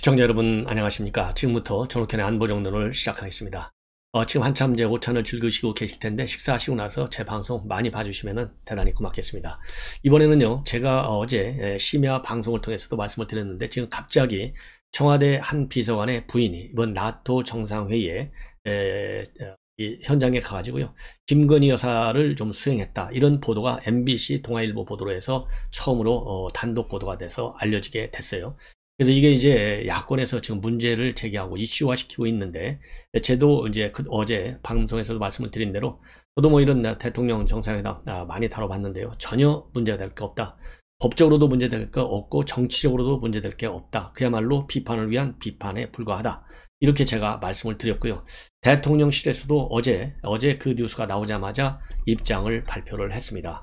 시청자 여러분 안녕하십니까. 지금부터 전옥현의 안보정론을 시작하겠습니다. 지금 한참 이제 오찬을 즐기시고 계실 텐데 식사하시고 나서 제 방송 많이 봐주시면 대단히 고맙겠습니다. 이번에는요, 제가 어제 심야 방송을 통해서도 말씀을 드렸는데 지금 갑자기 청와대 한 비서관의 부인이 이번 나토 정상회의에 이 현장에 가가지고요, 김건희 여사를 좀 수행했다, 이런 보도가 MBC 동아일보 보도로 해서 처음으로 단독 보도가 돼서 알려지게 됐어요. 그래서 이게 이제 야권에서 지금 문제를 제기하고 이슈화시키고 있는데, 저도 이제 어제 방송에서도 말씀을 드린 대로 저도 뭐 이런 대통령 정상회담 많이 다뤄봤는데요, 전혀 문제가 될 게 없다. 법적으로도 문제될 게 없고 정치적으로도 문제될 게 없다. 그야말로 비판을 위한 비판에 불과하다. 이렇게 제가 말씀을 드렸고요. 대통령실에서도 어제 그 뉴스가 나오자마자 입장을 발표를 했습니다.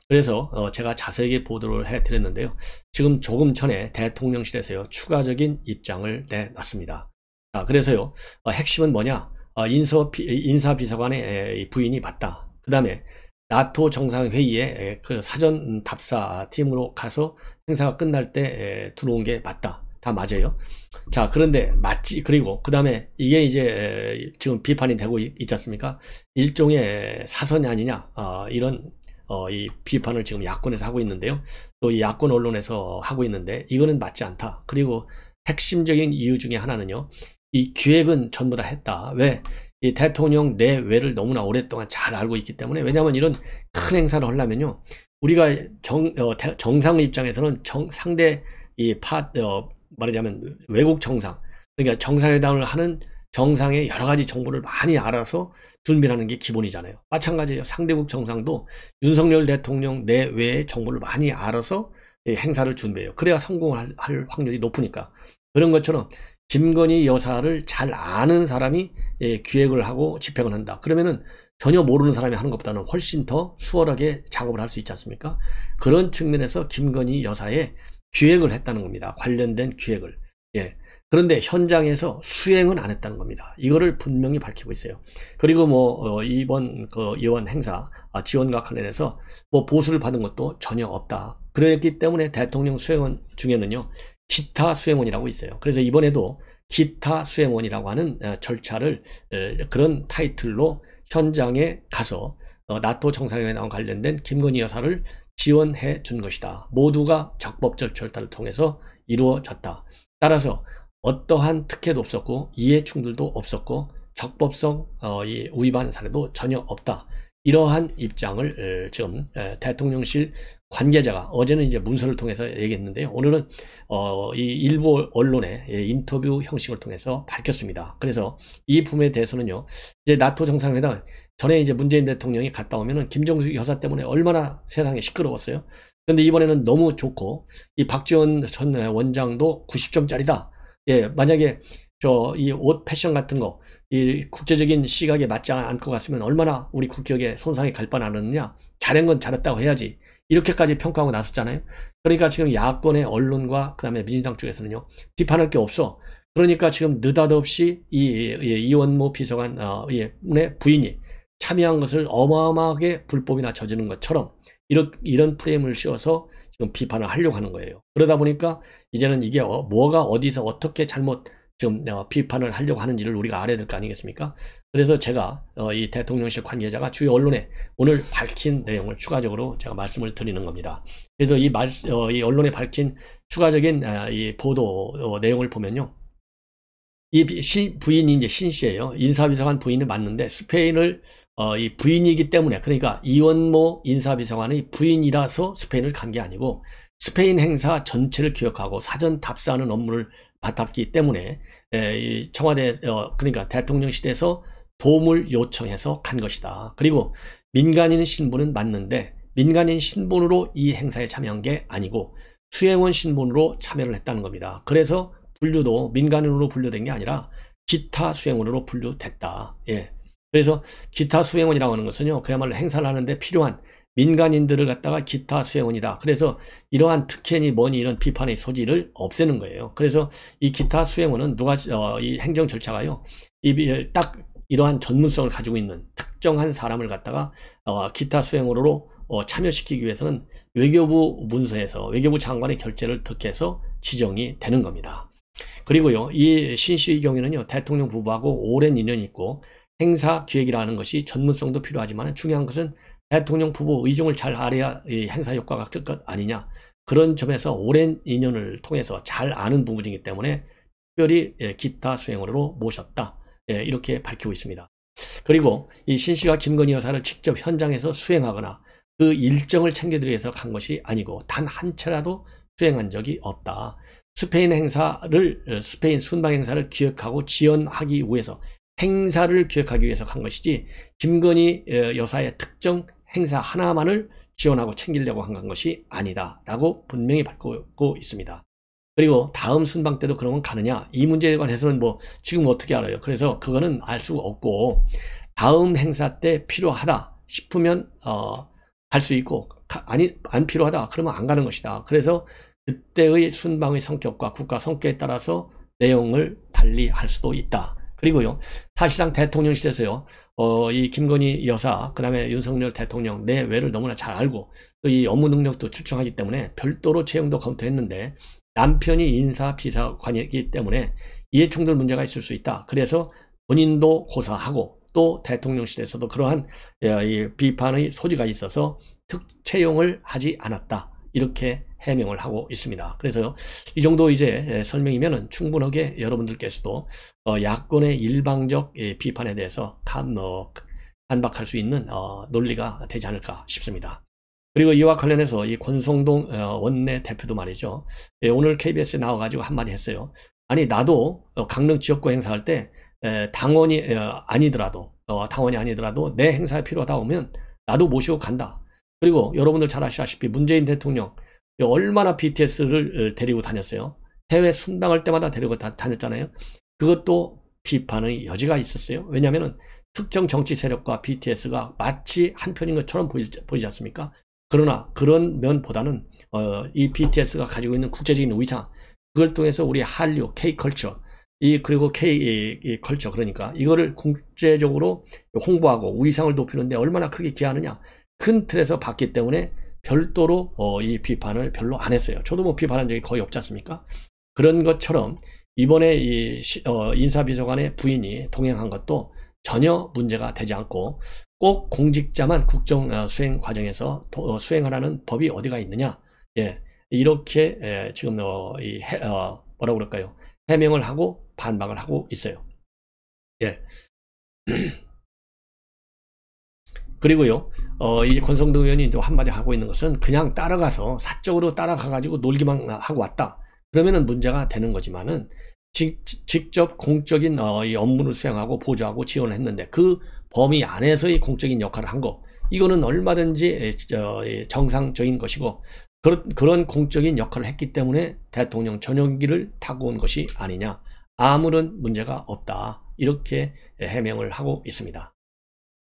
그래서 제가 자세하게 보도를 해드렸는데요. 지금 조금 전에 대통령실에서요, 추가적인 입장을 내놨습니다. 그래서요, 핵심은 뭐냐? 인사비서관의 부인이 맞다. 그 다음에 나토 정상회의에 그 사전 답사 팀으로 가서 행사가 끝날 때 들어온 게 맞다. 다 맞아요. 자, 그런데 맞지. 그리고 그 다음에 이게 이제 지금 비판이 되고 있지 않습니까? 일종의 사선이 아니냐, 이런 이 비판을 지금 야권에서 하고 있는데요. 또 이 야권 언론에서 하고 있는데 이거는 맞지 않다. 그리고 핵심적인 이유 중에 하나는요, 이 기획은 전부 다 했다. 왜? 이 대통령 내외를 너무나 오랫동안 잘 알고 있기 때문에. 왜냐하면 이런 큰 행사를 하려면요, 우리가 정상의 입장에서는 상대 말하자면 외국 정상, 그러니까 정상회담을 하는 정상의 여러 가지 정보를 많이 알아서 준비를 하는 게 기본이잖아요. 마찬가지예요. 상대국 정상도 윤석열 대통령 내외의 정보를 많이 알아서 행사를 준비해요. 그래야 성공할 확률이 높으니까. 그런 것처럼 김건희 여사를 잘 아는 사람이 기획을 하고 집행을 한다. 그러면은 전혀 모르는 사람이 하는 것보다는 훨씬 더 수월하게 작업을 할 수 있지 않습니까? 그런 측면에서 김건희 여사의 기획을 했다는 겁니다. 관련된 기획을. 그런데 현장에서 수행은 안 했다는 겁니다. 이거를 분명히 밝히고 있어요. 그리고 뭐 이번 그 의원 행사 지원과 관련해서 뭐 보수를 받은 것도 전혀 없다. 그랬기 때문에 대통령 수행원 중에는요, 기타 수행원이라고 있어요. 그래서 이번에도 기타 수행원이라고 하는 절차를, 그런 타이틀로 현장에 가서 나토 정상회담과 관련된 김건희 여사를 지원해 준 것이다. 모두가 적법적 절차를 통해서 이루어졌다. 따라서 어떠한 특혜도 없었고 이해 충돌도 없었고 적법성 위반 사례도 전혀 없다. 이러한 입장을 지금 대통령실 관계자가 어제는 이제 문서를 통해서 얘기했는데요, 오늘은 이 일부 언론의 인터뷰 형식을 통해서 밝혔습니다. 그래서 이 부분에 대해서는요, 이제 나토 정상회담 전에 이제 문재인 대통령이 갔다 오면은 김정숙 여사 때문에 얼마나 세상이 시끄러웠어요. 근데 이번에는 너무 좋고, 이 박지원 전 원장도 90점짜리다. 만약에 이 옷 패션 같은 거, 이 국제적인 시각에 맞지 않고 갔으면 얼마나 우리 국격에 손상이 갈 뻔하느냐. 잘한 건 잘했다고 해야지. 이렇게까지 평가하고 나섰잖아요. 그러니까 지금 야권의 언론과 그 다음에 민주당 쪽에서는요, 비판할 게 없어. 그러니까 지금 느닷없이 이원모 비서관의 부인이 참여한 것을 어마어마하게 불법이나 저지른 것처럼 이런 프레임을 씌워서 지금 비판을 하려고 하는 거예요. 그러다 보니까 이제는 이게 뭐가 어디서 어떻게 잘못 지금 비판을 하려고 하는지를 우리가 알아야 될 거 아니겠습니까? 그래서 제가 이 대통령실 관계자가 주요 언론에 오늘 밝힌 내용을 추가적으로 제가 말씀을 드리는 겁니다. 그래서 이 언론에 밝힌 추가적인 이 보도 내용을 보면요, 이 부인이 이제 신 씨예요. 인사비서관 부인은 맞는데 스페인을 이 부인이기 때문에, 그러니까 이원모 인사비서관의 부인이라서 스페인을 간 게 아니고 스페인 행사 전체를 기획하고 사전 답사하는 업무를 맡았기 때문에 이 청와대 그러니까 대통령실에서 도움을 요청해서 간 것이다. 그리고 민간인 신분은 맞는데 민간인 신분으로 이 행사에 참여한 게 아니고 수행원 신분으로 참여를 했다는 겁니다. 그래서 분류도 민간인으로 분류된 게 아니라 기타 수행원으로 분류됐다. 그래서 기타 수행원이라고 하는 것은요, 그야말로 행사를 하는데 필요한 민간인들을 갖다가 기타 수행원이다. 그래서 이러한 특혜니 뭐니 이런 비판의 소지를 없애는 거예요. 그래서 이 기타 수행원은 이 행정 절차가요, 딱 이러한 전문성을 가지고 있는 특정한 사람을 갖다가 기타 수행원으로 참여시키기 위해서는 외교부 문서에서 외교부 장관의 결재를 득해서 지정이 되는 겁니다. 그리고요, 이 신 씨의 경우에는요, 대통령 부부하고 오랜 인연이 있고 행사 기획이라는 것이 전문성도 필요하지만 중요한 것은 대통령 부부 의중을 잘 알아야 이 행사 효과가 클 것 아니냐. 그런 점에서 오랜 인연을 통해서 잘 아는 부분이기 때문에 특별히 기타 수행원으로 모셨다. 이렇게 밝히고 있습니다. 그리고 이 신 씨가 김건희 여사를 직접 현장에서 수행하거나 그 일정을 챙겨드리기 위해서 간 것이 아니고 단 한 차라도 수행한 적이 없다. 스페인 순방 행사를 기획하고 지원하기 위해서 행사를 기획하기 위해서 간 것이지 김건희 여사의 특정 행사 하나만을 지원하고 챙기려고 한 것이 아니다 라고 분명히 밝히고 있습니다. 그리고 다음 순방 때도 그러면 가느냐, 이 문제에 관해서는 뭐 지금 어떻게 알아요. 그래서 그거는 알 수가 없고 다음 행사 때 필요하다 싶으면 갈 수 있고 안 필요하다 그러면 안 가는 것이다. 그래서 그때의 순방의 성격과 국가 성격에 따라서 내용을 달리 할 수도 있다. 그리고요, 사실상 대통령실에서요, 이 김건희 여사, 그 다음에 윤석열 대통령 내외를 너무나 잘 알고 또 이 업무 능력도 출중하기 때문에 별도로 채용도 검토했는데 남편이 인사 비서관이기 때문에 이해충돌 문제가 있을 수 있다. 그래서 본인도 고사하고 또 대통령실에서도 그러한 이 비판의 소지가 있어서 특채용을 하지 않았다. 이렇게 해명을 하고 있습니다. 그래서 이 정도 이제 설명이면은 충분하게 여러분들께서도 야권의 일방적 비판에 대해서 반박할 수 있는 논리가 되지 않을까 싶습니다. 그리고 이와 관련해서 이 권성동 원내 대표도 말이죠. 오늘 KBS에 나와가지고 한마디 했어요. 아니 나도 강릉 지역구 행사할 때 당원이 아니더라도 내 행사에 필요하다 오면 나도 모시고 간다. 그리고 여러분들 잘 아시다시피 문재인 대통령 얼마나 BTS를 데리고 다녔어요. 해외 순방할 때마다 데리고 다녔잖아요. 그것도 비판의 여지가 있었어요. 왜냐하면 특정 정치 세력과 BTS가 마치 한편인 것처럼 보이지 않습니까? 그러나 그런 면보다는 이 BTS가 가지고 있는 국제적인 위상, 그걸 통해서 우리 한류, K컬처, 그리고 K컬처, 그러니까 이거를 국제적으로 홍보하고 위상을 높이는데 얼마나 크게 기여하느냐. 큰 틀에서 봤기 때문에 별도로 이 비판을 별로 안 했어요. 저도 뭐 비판한 적이 거의 없지 않습니까? 그런 것처럼 이번에 이 인사비서관의 부인이 동행한 것도 전혀 문제가 되지 않고 꼭 공직자만 국정 수행 과정에서 수행하라는 법이 어디가 있느냐. 이렇게 지금 뭐라고 그럴까요? 해명을 하고 반박을 하고 있어요. 그리고요, 이 권성동 의원이 또 한마디 하고 있는 것은 그냥 따라가서 사적으로 따라가가지고 놀기만 하고 왔다. 그러면은 문제가 되는 거지만은 직접 공적인 이 업무를 수행하고 보조하고 지원을 했는데 그 범위 안에서의 공적인 역할을 한 거, 이거는 얼마든지 정상적인 것이고 그런 공적인 역할을 했기 때문에 대통령 전용기를 타고 온 것이 아니냐, 아무런 문제가 없다. 이렇게 해명을 하고 있습니다.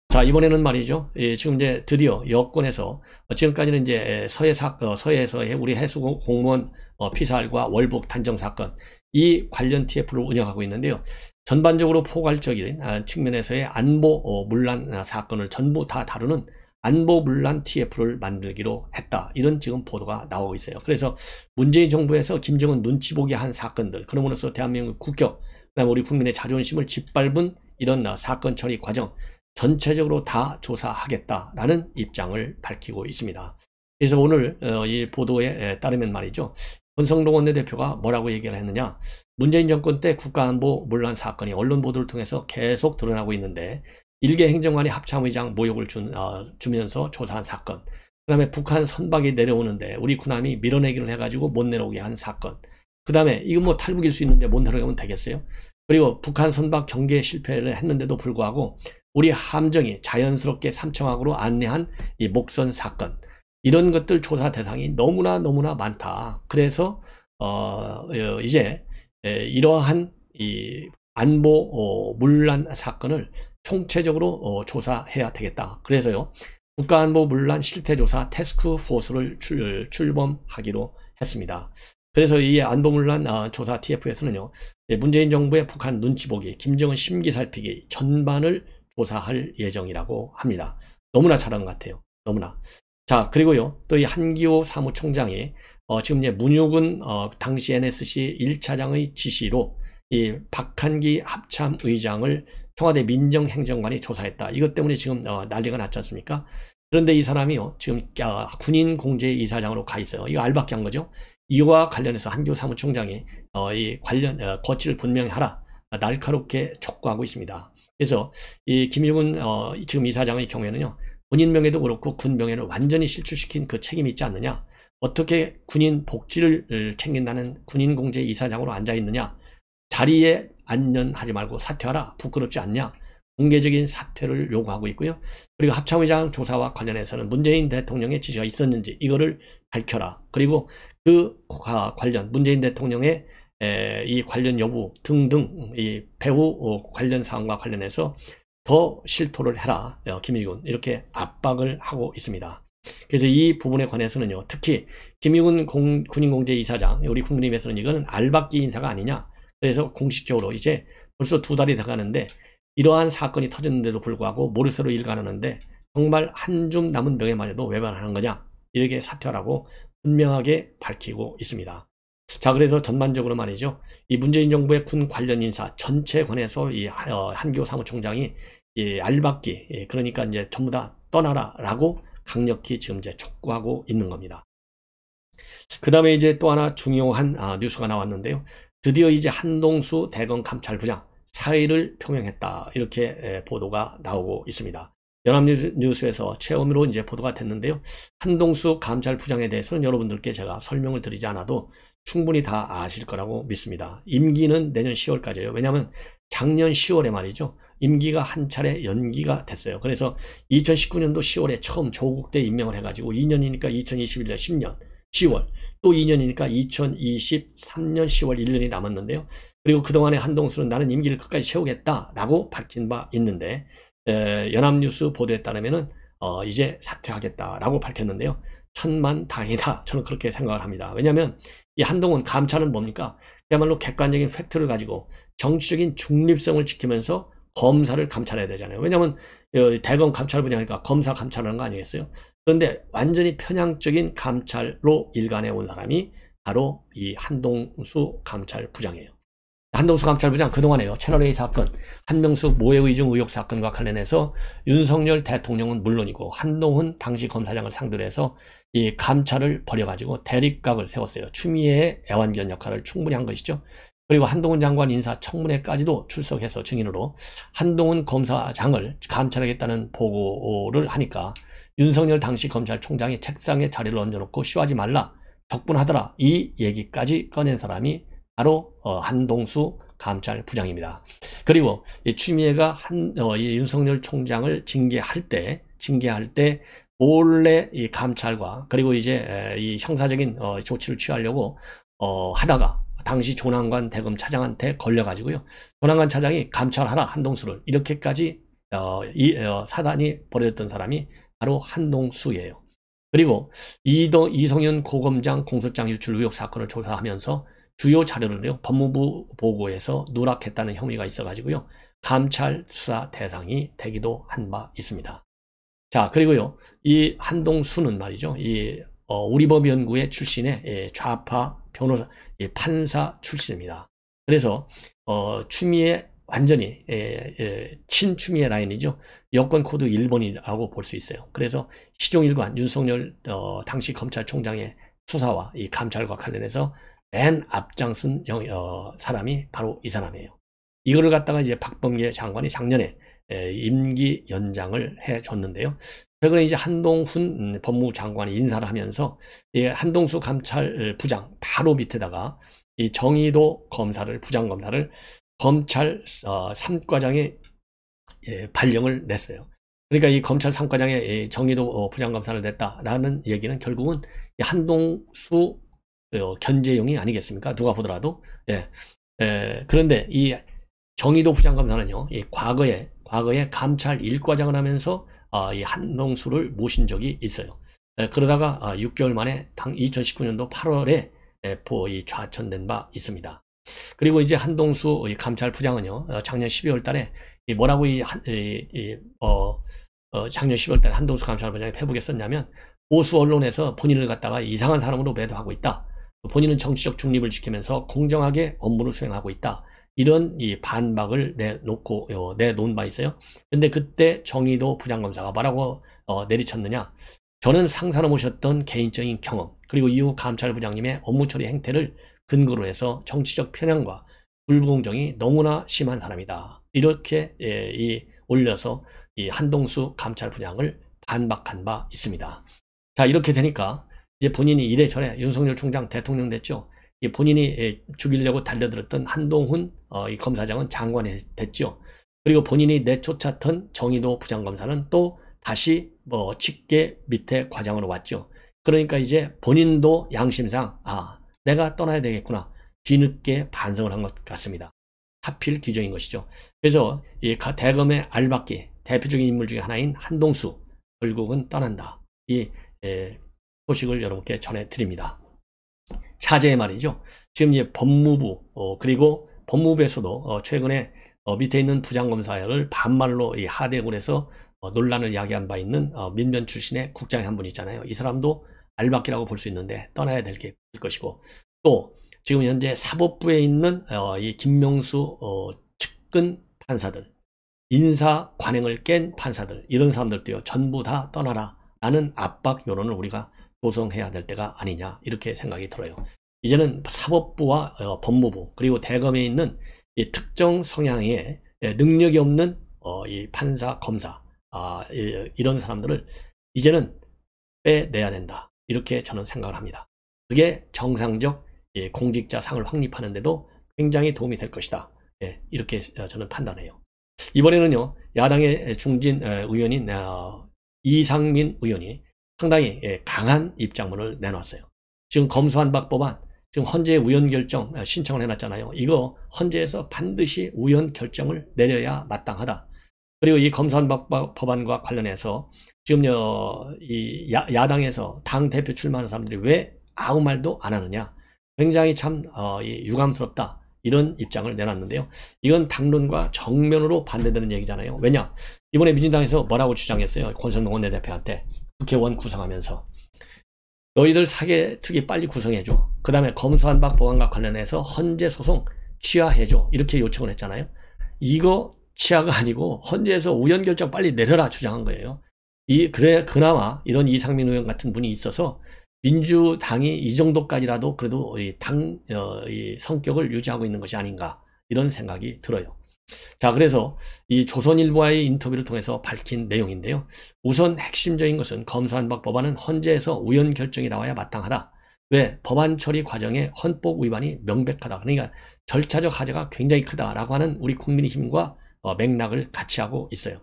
자, 이번에는 말이죠. 지금 이제 드디어 여권에서 지금까지는 이제 서해에서의 우리 해수 공무원 피살과 월북 단정 사건, 이 관련 TF를 운영하고 있는데요. 전반적으로 포괄적인 측면에서의 안보 문란 사건을 전부 다 다루는 안보 문란 TF를 만들기로 했다. 이런 지금 보도가 나오고 있어요. 그래서 문재인 정부에서 김정은 눈치 보게 한 사건들, 그러므로써 대한민국 국격, 그다음에 우리 국민의 자존심을 짓밟은 이런 사건 처리 과정 전체적으로 다 조사하겠다라는 입장을 밝히고 있습니다. 그래서 오늘 이 보도에 따르면 말이죠. 권성동 원내대표가 뭐라고 얘기를 했느냐. 문재인 정권 때 국가안보 문란 사건이 언론 보도를 통해서 계속 드러나고 있는데 일개 행정관이 합참의장 모욕을 주면서 조사한 사건, 그 다음에 북한 선박이 내려오는데 우리 군함이 밀어내기를 해가지고 못 내려오게 한 사건, 그 다음에 이거 뭐 탈북일 수 있는데 못 내려가면 되겠어요? 그리고 북한 선박 경계에 실패를 했는데도 불구하고 우리 함정이 자연스럽게 삼청항으로 안내한 이 목선 사건, 이런 것들 조사 대상이 너무나 많다. 그래서 이제 이러한 이 안보 문란 사건을 총체적으로 조사해야 되겠다. 그래서요, 국가안보 문란 실태조사 태스크포스를 출범하기로 했습니다. 그래서 이 안보문란 조사 TF에서는요, 문재인 정부의 북한 눈치보기, 김정은 심기 살피기 전반을 조사할 예정이라고 합니다. 너무나 잘한 것 같아요. 너무나. 자, 그리고요, 또 이 한기호 사무총장이 지금 이제 문유군 당시 NSC 1차장의 지시로 이 박한기 합참의장을 청와대 민정행정관이 조사했다. 이것 때문에 지금 난리가 났지 않습니까? 그런데 이 사람이요, 지금 군인공제이사장으로 가 있어요. 이거 알박기 한 거죠. 이와 관련해서 한교 사무총장이 이 관련 거취를 분명히 하라, 날카롭게 촉구하고 있습니다. 그래서 이 김유군 지금 이사장의 경우에는요, 본인 명예도 그렇고 군 명예를 완전히 실추시킨 그 책임이 있지 않느냐, 어떻게 군인 복지를 챙긴다는 군인공제이사장으로 앉아 있느냐, 자리에 안연하지 말고 사퇴하라, 부끄럽지 않냐, 공개적인 사퇴를 요구하고 있고요. 그리고 합참의장 조사와 관련해서는 문재인 대통령의 지시가 있었는지 이거를 밝혀라. 그리고 그 관련 문재인 대통령의 이 관련 여부 등등 이 배후 관련 사항과 관련해서 더 실토를 해라, 김유군, 이렇게 압박을 하고 있습니다. 그래서 이 부분에 관해서는요, 특히 김유군 군인공제이사장, 우리 국민의힘에서는 이거는 알박기 인사가 아니냐, 그래서 공식적으로 이제 벌써 2달이 돼가는데 이러한 사건이 터졌는데도 불구하고 모르쇠로 일관하는데 정말 한 줌 남은 명예만에도 외면하는 거냐, 이렇게 사퇴하라고 분명하게 밝히고 있습니다. 자, 그래서 전반적으로 말이죠, 이 문재인 정부의 군 관련 인사 전체에 관해서 이 한교 사무총장이 이 알박기, 그러니까 이제 전부 다 떠나라 라고 강력히 지금 이제 촉구하고 있는 겁니다. 그 다음에 이제 또 하나 중요한 뉴스가 나왔는데요. 드디어 이제 한동수 대검 감찰부장 사의를 표명했다, 이렇게 보도가 나오고 있습니다. 연합뉴스에서 처음으로 이제 보도가 됐는데요. 한동수 감찰부장에 대해서는 여러분들께 제가 설명을 드리지 않아도 충분히 다 아실 거라고 믿습니다. 임기는 내년 10월까지예요. 왜냐하면 작년 10월에 말이죠, 임기가 한 차례 연기가 됐어요. 그래서 2019년도 10월에 처음 조국 때 임명을 해가지고 2년이니까 2021년 10년 10월, 또 2년이니까 2023년 10월 1년이 남았는데요. 그리고 그동안에 한동수는 나는 임기를 끝까지 채우겠다라고 밝힌 바 있는데, 연합뉴스 보도에 따르면은 이제 사퇴하겠다라고 밝혔는데요. 천만다행이다, 저는 그렇게 생각을 합니다. 왜냐하면 이 한동훈 감찰은 뭡니까? 그야말로 객관적인 팩트를 가지고 정치적인 중립성을 지키면서 검사를 감찰해야 되잖아요. 왜냐하면 대검 감찰부장이니까 검사 감찰하는 거 아니겠어요? 그런데 완전히 편향적인 감찰로 일관해 온 사람이 바로 이 한동수 감찰부장이에요. 한동수 감찰부장 그동안에요, 채널A 사건, 한명숙 모해의중 의혹 사건과 관련해서 윤석열 대통령은 물론이고 한동훈 당시 검사장을 상대로 해서 이 감찰을 벌여가지고 대립각을 세웠어요. 추미애의 애완견 역할을 충분히 한 것이죠. 그리고 한동훈 장관 인사청문회까지도 출석해서 증인으로 한동훈 검사장을 감찰하겠다는 보고를 하니까 윤석열 당시 검찰총장이 책상에 자리를 얹어놓고 쉬하지 말라, 덕분하더라, 이 얘기까지 꺼낸 사람이 바로 한동수 감찰부장입니다. 그리고 이 추미애가 이 윤석열 총장을 징계할 때 몰래 이 감찰과 그리고 이제 이 형사적인 조치를 취하려고 하다가 당시 조남관 대검 차장한테 걸려가지고요, 조남관 차장이 감찰하라 한동수를, 이렇게까지 사단이 벌어졌던 사람이 바로 한동수예요. 그리고 이성윤 고검장 공소장 유출 의혹 사건을 조사하면서 주요 자료를요, 법무부 보고에서 누락했다는 혐의가 있어가지고요, 감찰 수사 대상이 되기도 한 바 있습니다. 자, 그리고요, 이 한동수는 말이죠, 이 우리법연구회 출신의 좌파 변호사, 판사 출신입니다. 그래서 추미애 완전히 친추미애 라인이죠. 여권 코드 1번이라고 볼 수 있어요. 그래서 시종일관 윤석열 당시 검찰총장의 수사와 이 감찰과 관련해서 맨 앞장선 사람이 바로 이 사람이에요. 이거를 갖다가 이제 박범계 장관이 작년에 임기 연장을 해줬는데요. 최근에 이제 한동훈 법무부 장관이 인사를 하면서 이 한동수 감찰부장 바로 밑에다가 이 정의도 검사를, 부장검사를 검찰 3과장에 발령을 냈어요. 그러니까 이 검찰 3과장에 정의도 부장검사를 냈다라는 얘기는 결국은 한동수 견제용이 아니겠습니까? 누가 보더라도. 그런데 이 정의도 부장검사는요, 이 과거에 감찰 1과장을 하면서 이 한동수를 모신 적이 있어요. 그러다가 6개월 만에 2019년도 8월에 좌천된 바 있습니다. 그리고 이제 한동수 감찰부장은요, 작년 12월 달에 뭐라고 작년 12월 달에 한동수 감찰부장이 페북에 썼냐면, 보수 언론에서 본인을 갖다가 이상한 사람으로 매도하고 있다. 본인은 정치적 중립을 지키면서 공정하게 업무를 수행하고 있다. 이런 이 반박을 내놓은 바 있어요. 근데 그때 정의도 부장검사가 뭐라고 내리쳤느냐. 저는 상사로 모셨던 개인적인 경험, 그리고 이후 감찰부장님의 업무 처리 행태를 근거로 해서 정치적 편향과 불공정이 너무나 심한 사람이다. 이렇게 올려서 이 한동수 감찰부장을 반박한 바 있습니다. 자, 이렇게 되니까 이제 본인이 이래저래 윤석열 총장 대통령 됐죠. 본인이 죽이려고 달려들었던 한동훈 이 검사장은 장관이 됐죠. 그리고 본인이 내쫓았던 정의도 부장검사는 또 다시 직계 밑에 과장으로 왔죠. 그러니까 이제 본인도 양심상 내가 떠나야 되겠구나, 뒤늦게 반성을 한 것 같습니다. 하필 기적인 것이죠. 그래서 이 대검의 알박기 대표적인 인물 중에 하나인 한동수 결국은 떠난다. 이 소식을 여러분께 전해드립니다. 차제에 말이죠. 지금 이제 법무부 그리고 법무부에서도 최근에 밑에 있는 부장검사를 반말로 이 하대골에서 논란을 야기한 바 있는 민변 출신의 국장의 한 분 있잖아요. 이 사람도 알박기라고 볼 수 있는데 떠나야 될 것이고, 또 지금 현재 사법부에 있는 이 김명수 측근 판사들, 인사 관행을 깬 판사들, 이런 사람들도요 전부 다 떠나라 라는 압박 여론을 우리가 조성해야 될 때가 아니냐, 이렇게 생각이 들어요. 이제는 사법부와 법무부 그리고 대검에 있는 이 특정 성향의 능력이 없는 이 판사, 검사 이런 사람들을 이제는 빼내야 된다, 이렇게 저는 생각을 합니다. 그게 정상적 공직자 상을 확립하는 데도 굉장히 도움이 될 것이다, 이렇게 저는 판단해요. 이번에는요 야당의 중진 의원인 이상민 의원이 상당히 강한 입장문을 내놨어요. 지금 검수완박 법안, 지금 헌재 우연 결정 신청을 해놨잖아요. 이거 헌재에서 반드시 우연 결정을 내려야 마땅하다. 그리고 이 검수완박 법안과 관련해서 지금 이 야당에서 당 대표 출마하는 사람들이 왜 아무 말도 안 하느냐, 굉장히 참 유감스럽다, 이런 입장을 내놨는데요. 이건 당론과 정면으로 반대되는 얘기잖아요. 왜냐, 이번에 민주당에서 뭐라고 주장했어요. 권선동 원내대표한테 국회의원 구성하면서 너희들 사개특위 빨리 구성해줘, 그 다음에 검수완박 법안과 관련해서 헌재 소송 취하해줘, 이렇게 요청을 했잖아요. 이거 취하가 아니고 헌재에서 우연결정 빨리 내려라 주장한 거예요. 그래 그나마 이런 이상민 의원 같은 분이 있어서 민주당이 이 정도까지라도 그래도 이 성격을 유지하고 있는 것이 아닌가, 이런 생각이 들어요. 자, 그래서 이 조선일보와의 인터뷰를 통해서 밝힌 내용인데요. 우선 핵심적인 것은 검수완박 법안은 헌재에서 우연 결정이 나와야 마땅하다. 왜? 법안 처리 과정에 헌법 위반이 명백하다. 그러니까 절차적 하자가 굉장히 크다라고 하는 우리 국민의힘과 맥락을 같이 하고 있어요.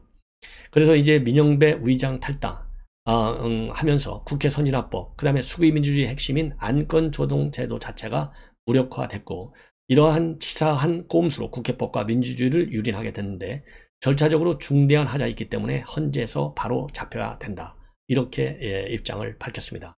그래서 이제 민영배 위장 탈당 하면서 국회 선진화법, 그 다음에 수구민주주의 핵심인 안건조정제도 자체가 무력화됐고, 이러한 치사한 꼼수로 국회법과 민주주의를 유린하게 됐는데 절차적으로 중대한 하자가 있기 때문에 헌재에서 바로 잡혀야 된다, 이렇게 입장을 밝혔습니다.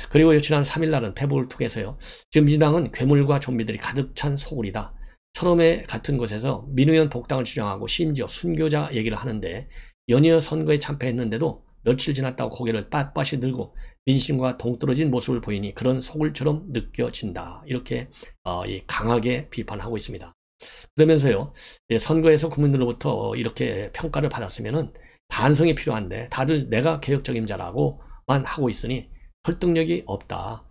그리고 지난 3일 날은 페북을 통해서요, 지금 민주당은 괴물과 좀비들이 가득 찬 소굴이다, 철험회 같은 곳에서 민의원 복당을 주장하고 심지어 순교자 얘기를 하는데 연이어 선거에 참패했는데도 며칠 지났다고 고개를 빳빳이 들고 민심과 동떨어진 모습을 보이니 그런 소굴처럼 느껴진다, 이렇게 강하게 비판하고 있습니다. 그러면서요, 선거에서 국민들로부터 이렇게 평가를 받았으면은 반성이 필요한데 다들 내가 개혁적인 자라고만 하고 있으니 설득력이 없다.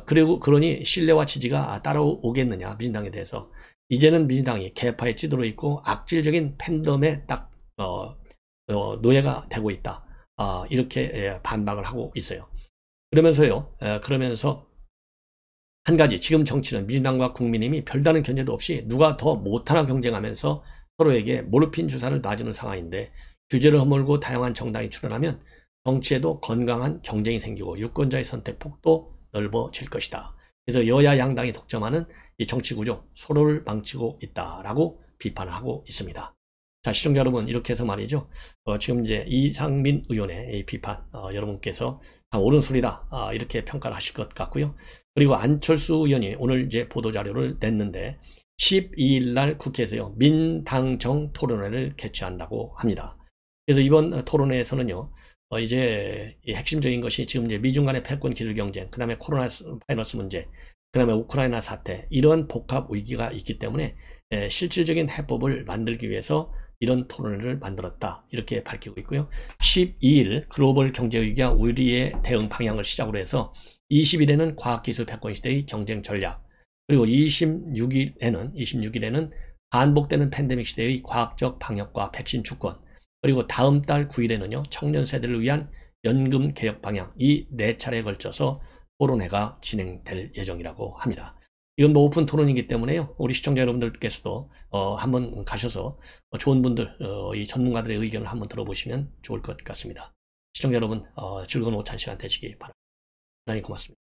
그러니 신뢰와 지지가 따라오겠느냐, 민주당에 대해서. 이제는 민주당이 개파의 찌들어 있고 악질적인 팬덤에 딱 노예가 되고 있다, 이렇게 반박을 하고 있어요. 그러면서 한 가지, 지금 정치는 민주당과 국민의힘이 별다른 견제도 없이 누가 더 못하나 경쟁하면서 서로에게 모르핀 주사를 놔주는 상황인데, 규제를 허물고 다양한 정당이 출연하면 정치에도 건강한 경쟁이 생기고 유권자의 선택 폭도 넓어질 것이다. 그래서 여야 양당이 독점하는 이 정치 구조, 서로를 망치고 있다라고 비판을 하고 있습니다. 자, 시청자 여러분, 이렇게 해서 말이죠. 지금 이제 이상민 의원의 이 비판, 여러분께서 옳은 소리다, 이렇게 평가를 하실 것 같고요. 그리고 안철수 의원이 오늘 이제 보도자료를 냈는데 12일 날 국회에서요, 민당정 토론회를 개최한다고 합니다. 그래서 이번 토론회에서는요, 이제 이 핵심적인 것이 지금 이제 미중 간의 패권 기술 경쟁, 그 다음에 코로나 바이러스 문제, 그 다음에 우크라이나 사태, 이런 복합 위기가 있기 때문에 실질적인 해법을 만들기 위해서 이런 토론회를 만들었다, 이렇게 밝히고 있고요. 12일 글로벌 경제위기와 우리의 대응 방향을 시작으로 해서 20일에는 과학기술 패권 시대의 경쟁 전략, 그리고 26일에는 반복되는 팬데믹 시대의 과학적 방역과 백신 주권, 그리고 다음 달 9일에는요 청년 세대를 위한 연금 개혁 방향, 이 4차례에 걸쳐서 토론회가 진행될 예정이라고 합니다. 이건 뭐 오픈 토론이기 때문에요, 우리 시청자 여러분들께서도 한번 가셔서 좋은 분들, 이 전문가들의 의견을 한번 들어보시면 좋을 것 같습니다. 시청자 여러분, 즐거운 오찬 시간 되시기 바랍니다. 대단히 고맙습니다.